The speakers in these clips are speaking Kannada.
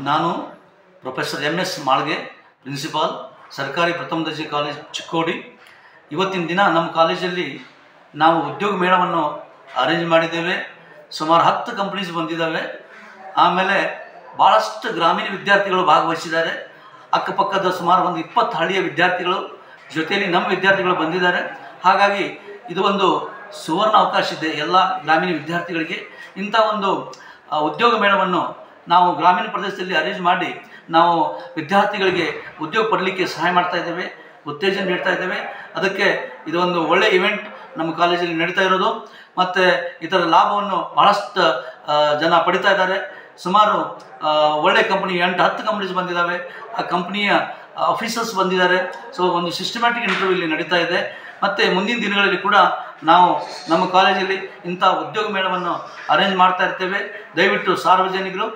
ನಾನು ಪ್ರೊಫೆಸರ್ MS ಮಾಳ್ಗೆ, ಪ್ರಿನ್ಸಿಪಾಲ್, ಸರ್ಕಾರಿ ಪ್ರಥಮ ದರ್ಜೆ ಕಾಲೇಜ್ ಚಿಕ್ಕೋಡಿ. ಇವತ್ತಿನ ದಿನ ನಮ್ಮ ಕಾಲೇಜಲ್ಲಿ ನಾವು ಉದ್ಯೋಗ ಮೇಳವನ್ನು ಅರೇಂಜ್ ಮಾಡಿದ್ದೇವೆ. ಸುಮಾರು 10 ಕಂಪ್ನೀಸ್ ಬಂದಿದ್ದಾವೆ. ಆಮೇಲೆ ಭಾಳಷ್ಟು ಗ್ರಾಮೀಣ ವಿದ್ಯಾರ್ಥಿಗಳು ಭಾಗವಹಿಸಿದ್ದಾರೆ. ಅಕ್ಕಪಕ್ಕದ ಸುಮಾರು ಒಂದು 20 ಹಳ್ಳಿಯ ವಿದ್ಯಾರ್ಥಿಗಳು ಜೊತೆಯಲ್ಲಿ ನಮ್ಮ ವಿದ್ಯಾರ್ಥಿಗಳು ಬಂದಿದ್ದಾರೆ. ಹಾಗಾಗಿ ಇದು ಒಂದು ಸುವರ್ಣ ಅವಕಾಶ ಇದೆ ಎಲ್ಲ ಗ್ರಾಮೀಣ ವಿದ್ಯಾರ್ಥಿಗಳಿಗೆ. ಇಂಥ ಒಂದು ಉದ್ಯೋಗ ಮೇಳವನ್ನು ನಾವು ಗ್ರಾಮೀಣ ಪ್ರದೇಶದಲ್ಲಿ ಅರೇಂಜ್ ಮಾಡಿ ನಾವು ವಿದ್ಯಾರ್ಥಿಗಳಿಗೆ ಉದ್ಯೋಗ ಪಡಲಿಕ್ಕೆ ಸಹಾಯ ಮಾಡ್ತಾ ಇದ್ದೇವೆ, ಉತ್ತೇಜನ ನೀಡ್ತಾ ಇದ್ದೇವೆ. ಅದಕ್ಕೆ ಇದು ಒಂದು ಒಳ್ಳೆಯ ಇವೆಂಟ್ ನಮ್ಮ ಕಾಲೇಜಲ್ಲಿ ನಡೀತಾ ಇರೋದು. ಮತ್ತು ಇದರ ಲಾಭವನ್ನು ಭಾಳಷ್ಟು ಜನ ಪಡಿತಾ ಇದ್ದಾರೆ. ಸುಮಾರು ಒಳ್ಳೆಯ ಕಂಪ್ನಿ 8-10 ಕಂಪ್ನೀಸ್ ಬಂದಿದ್ದಾವೆ. ಆ ಕಂಪ್ನಿಯ ಆಫೀಸರ್ಸ್ ಬಂದಿದ್ದಾರೆ. ಸೊ ಒಂದು ಸಿಸ್ಟಮ್ಯಾಟಿಕ್ ಇಂಟರ್ವ್ಯೂ ಇಲ್ಲಿ ನಡೀತಾ ಇದೆ. ಮತ್ತು ಮುಂದಿನ ದಿನಗಳಲ್ಲಿ ಕೂಡ ನಾವು ನಮ್ಮ ಕಾಲೇಜಲ್ಲಿ ಇಂಥ ಉದ್ಯೋಗ ಮೇಳವನ್ನು ಅರೇಂಜ್ ಮಾಡ್ತಾ ಇರ್ತೇವೆ. ದಯವಿಟ್ಟು ಸಾರ್ವಜನಿಕರು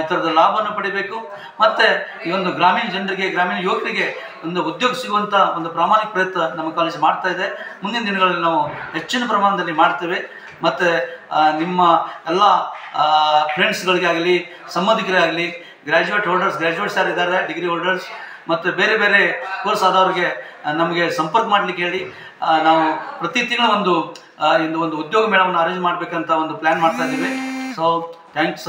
ಈ ಥರದ ಲಾಭವನ್ನು ಪಡಿಬೇಕು. ಮತ್ತು ಈ ಒಂದು ಗ್ರಾಮೀಣ ಜನರಿಗೆ, ಗ್ರಾಮೀಣ ಯುವಕರಿಗೆ ಒಂದು ಉದ್ಯೋಗ ಸಿಗುವಂಥ ಒಂದು ಪ್ರಾಮಾಣಿಕ ಪ್ರಯತ್ನ ನಮ್ಮ ಕಾಲೇಜ್ ಮಾಡ್ತಾ ಇದೆ. ಮುಂದಿನ ದಿನಗಳಲ್ಲಿ ನಾವು ಹೆಚ್ಚಿನ ಪ್ರಮಾಣದಲ್ಲಿ ಮಾಡ್ತೇವೆ. ಮತ್ತು ನಿಮ್ಮ ಎಲ್ಲ ಫ್ರೆಂಡ್ಸ್ಗಳಿಗೆ ಆಗಲಿ, ಸಂಬಂಧಿಕರೇ ಆಗಲಿ, ಗ್ರ್ಯಾಜುಯೇಟ್ಸ್ ಯಾರಿದ್ದಾರೆ, ಡಿಗ್ರಿ ಹೋಲ್ಡರ್ಸ್ ಮತ್ತು ಬೇರೆ ಬೇರೆ ಕೋರ್ಸ್ ಆದವ್ರಿಗೆ ನಮಗೆ ಸಂಪರ್ಕ ಮಾಡಲಿಕ್ಕೆ ಹೇಳಿ. ನಾವು ಪ್ರತಿ ತಿಂಗಳು ಒಂದು ಉದ್ಯೋಗ ಮೇಳವನ್ನು ಅರೇಂಜ್ ಮಾಡಬೇಕಂತ ಒಂದು ಪ್ಲ್ಯಾನ್ ಮಾಡ್ತಾ ಇದ್ದೀವಿ. So thanks.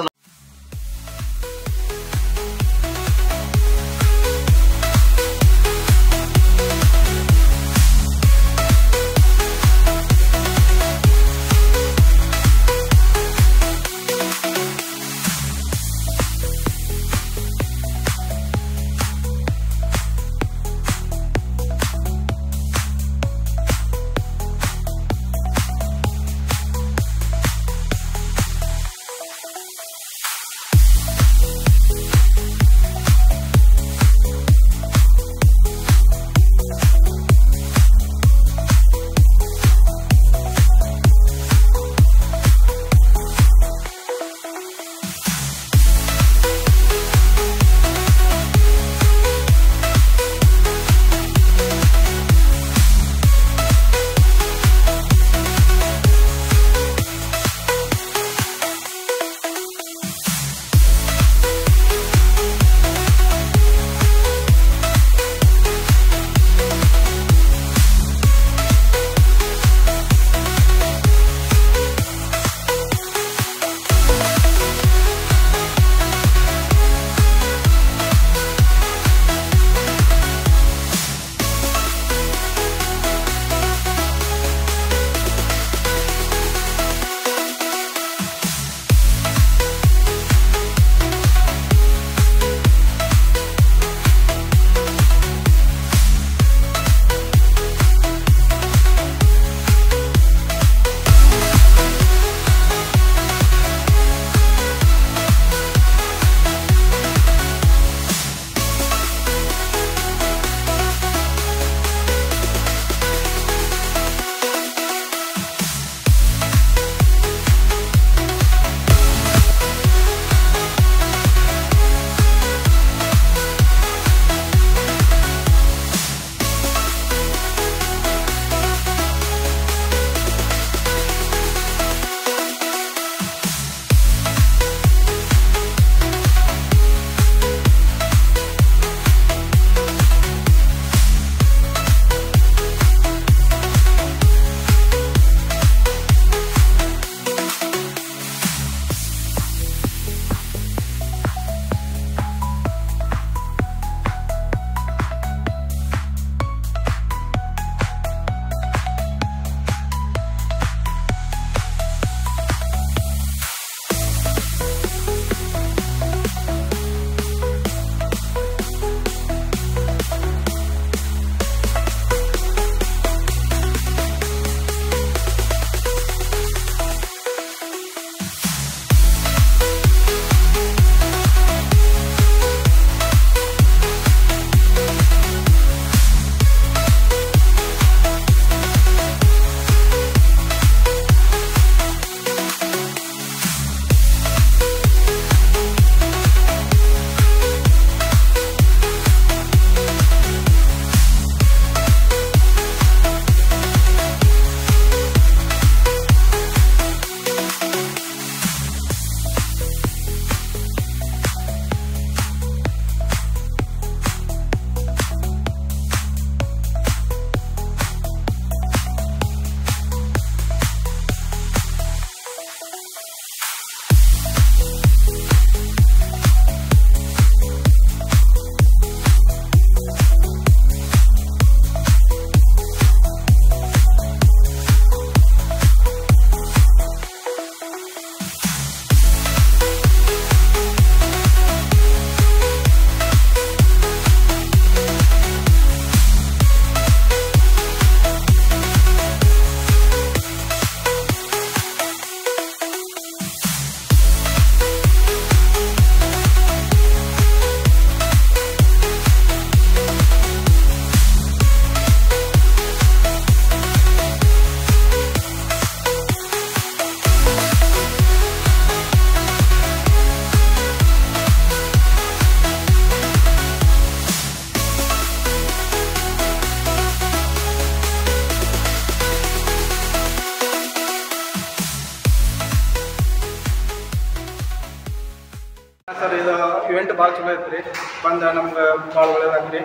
ಭಾಳ ಚಲೋ ಐತೆ ರೀ. ಬಂದು ನಮ್ಗೆ ಭಾಳ ಒಳ್ಳೇದಾಗ್ರಿ.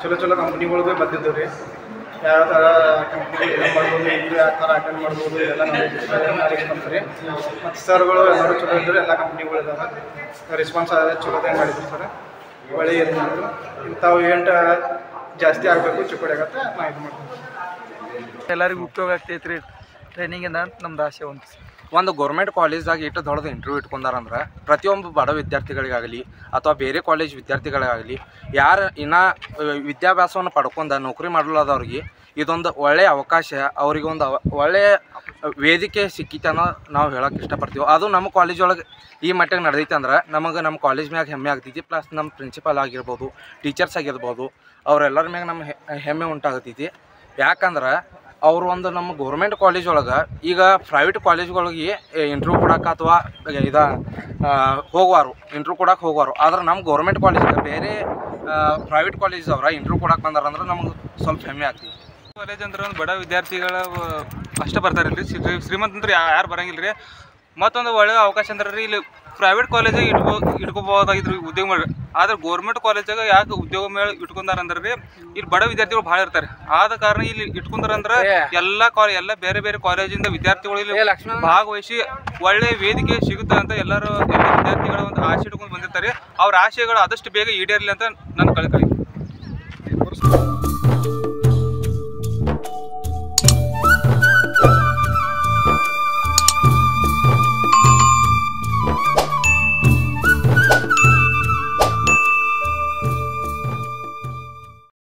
ಚಲೋ ಕಂಪ್ನಿಗಳು ಭೀ ಬಂದಿದ್ದವು ರೀ. ಯಾವ ಥರ ಕಂಪ್ನಿ ಮಾಡ್ಬೋದು, ಇಂಟ್ರ್ಯೂ ಯಾವ ಥರ ಅಟೆಂಡ್ ಮಾಡ್ಬೋದು ಎಲ್ಲ ನಾಲೆಜ್ ಬಂತು ರೀ. ಮತ್ತು ಸರ್ಗಳು ಎಲ್ಲರೂ ಚಲೋ ಇದ್ದರು. ಎಲ್ಲ ಕಂಪ್ನಿಗಳು ಇದ್ದಾವೆ. ರೆಸ್ಪಾನ್ಸ್ ಚಲೋದೇ ಮಾಡಿದ್ರು ಸರ್. ಒಳ್ಳೆ ಇದು ಮಾಡಿದ್ರು. ಇಂಥವು ಇವೆಂಟ್ ಜಾಸ್ತಿ ಆಗಬೇಕು ಚಿಕ್ಕೋಡಿಯಾಗತ್ತೆ ನಾ ಇದು ಮಾಡ್ತೀನಿ. ಎಲ್ಲರಿಗೂ ಉಪಯೋಗ ಆಗ್ತೈತೆ ರೀ ಟ್ರೈನಿಂಗಿಂದ ಅಂತ ನಮ್ದು ಆಸೆ ಉಂಟು. ಒಂದು ಗೌರ್ಮೆಂಟ್ ಕಾಲೇಜ್ದಾಗ ಇಟ್ಟು ದೊಡ್ಡದು ಇಂಟರ್ವ್ಯೂ ಇಟ್ಕೊಂಡಾರಂದ್ರೆ ಪ್ರತಿಯೊಬ್ಬ ಬಡ ವಿದ್ಯಾರ್ಥಿಗಳಿಗಾಗಲಿ ಅಥವಾ ಬೇರೆ ಕಾಲೇಜ್ ವಿದ್ಯಾರ್ಥಿಗಳಿಗಾಗಲಿ ಯಾರು ಇನ್ನೂ ವಿದ್ಯಾಭ್ಯಾಸವನ್ನು ಪಡ್ಕೊಂಡು ನೌಕರಿ ಮಾಡಲಾದವ್ರಿಗೆ ಇದೊಂದು ಒಳ್ಳೆಯ ಅವಕಾಶ, ಅವ್ರಿಗೆ ಒಂದು ಒಳ್ಳೆಯ ವೇದಿಕೆ ಸಿಕ್ಕಿತ್ತು ಅನ್ನೋ ನಾವು ಹೇಳೋಕೆ ಇಷ್ಟಪಡ್ತೀವಿ. ಅದು ನಮ್ಮ ಕಾಲೇಜ್ ಒಳಗೆ ಈ ಮಟ್ಟಿಗೆ ನಡೆದೈತೆ ಅಂದ್ರೆ ನಮಗೆ ನಮ್ಮ ಕಾಲೇಜ್ ಮ್ಯಾಗ ಹೆಮ್ಮೆ ಆಗ್ತೈತಿ. ಪ್ಲಸ್ ನಮ್ಮ ಪ್ರಿನ್ಸಿಪಾಲ್ ಆಗಿರ್ಬೋದು, ಟೀಚರ್ಸ್ ಆಗಿರ್ಬೋದು, ಅವರೆಲ್ಲರ ಮ್ಯಾಗ ನಮ್ಮ ಹೆಮ್ಮೆ ಉಂಟಾಗತೈತಿ. ಯಾಕಂದ್ರೆ ಅವರು ಒಂದು ನಮ್ಮ ಗೌರ್ಮೆಂಟ್ ಕಾಲೇಜ್ ಒಳಗೆ ಈಗ ಪ್ರೈವೇಟ್ ಕಾಲೇಜ್ಗಳಿಗೆ ಇಂಟ್ರ್ವ್ಯೂ ಕೊಡೋಕೆ ಅಥವಾ ಇಂಟ್ರ್ವ್ಯೂ ಕೊಡೋಕೆ ಹೋಗುವಾರು. ಆದ್ರೆ ನಮ್ಮ ಗೌರ್ಮೆಂಟ್ ಕಾಲೇಜ್ಗೆ ಬೇರೆ ಪ್ರೈವೇಟ್ ಕಾಲೇಜ್ ಅವ್ರ ಇಂಟ್ರ್ವ್ಯೂ ಕೊಡೋಕೆ ಬಂದಾರಂದ್ರೆ ನಮಗೆ ಸ್ವಲ್ಪ ಹೆಮ್ಮೆ ಆಗ್ತೈತಿ. ಕಾಲೇಜ್ ಅಂದ್ರೆ ಒಂದು ಬಡ ವಿದ್ಯಾರ್ಥಿಗಳ ಅಷ್ಟೇ ಬರ್ತಾರೆ ರೀ. ಶ್ರೀಮಂತ ಅಂದ್ರೆ ಯಾರು ಬರಂಗಿಲ್ಲ ರೀ. ಮತ್ತೊಂದು ಒಳ್ಳೆಯ ಅವಕಾಶ ಅಂದ್ರೆ ರೀ ಇಲ್ಲಿ ಪ್ರೈವೇಟ್ ಕಾಲೇಜಾಗ ಇಟ್ಕೋಬೋದಾಗಿದ್ರು ಉದ್ಯೋಗ ಮಾಡಿ. ಆದ್ರೆ ಗೌರ್ಮೆಂಟ್ ಕಾಲೇಜಾಗ ಯಾಕೆ ಉದ್ಯೋಗ ಮೇಳ ಇಟ್ಕೊಂಡಾರಂದ್ರೆ ರೀ ಇಲ್ಲಿ ಬಡ ವಿದ್ಯಾರ್ಥಿಗಳು ಭಾಳ ಇರ್ತಾರೆ. ಆದ ಕಾರಣ ಇಲ್ಲಿ ಇಟ್ಕೊಂಡ್ರಂದ್ರೆ ಎಲ್ಲ ಬೇರೆ ಬೇರೆ ಕಾಲೇಜಿಂದ ವಿದ್ಯಾರ್ಥಿಗಳು ಇಲ್ಲಿ ಭಾಗವಹಿಸಿ ಒಳ್ಳೆ ವೇದಿಕೆ ಸಿಗುತ್ತೆ ಅಂತ ಎಲ್ಲ ವಿದ್ಯಾರ್ಥಿಗಳ ಒಂದು ಆಸೆ ಇಟ್ಕೊಂಡು ಬಂದಿರ್ತಾರೆ. ಅವ್ರ ಆಶೆಗಳು ಆದಷ್ಟು ಬೇಗ ಈಡೇರಲಿ ಅಂತ ನನ್ನ ಕಳಕಳಿ.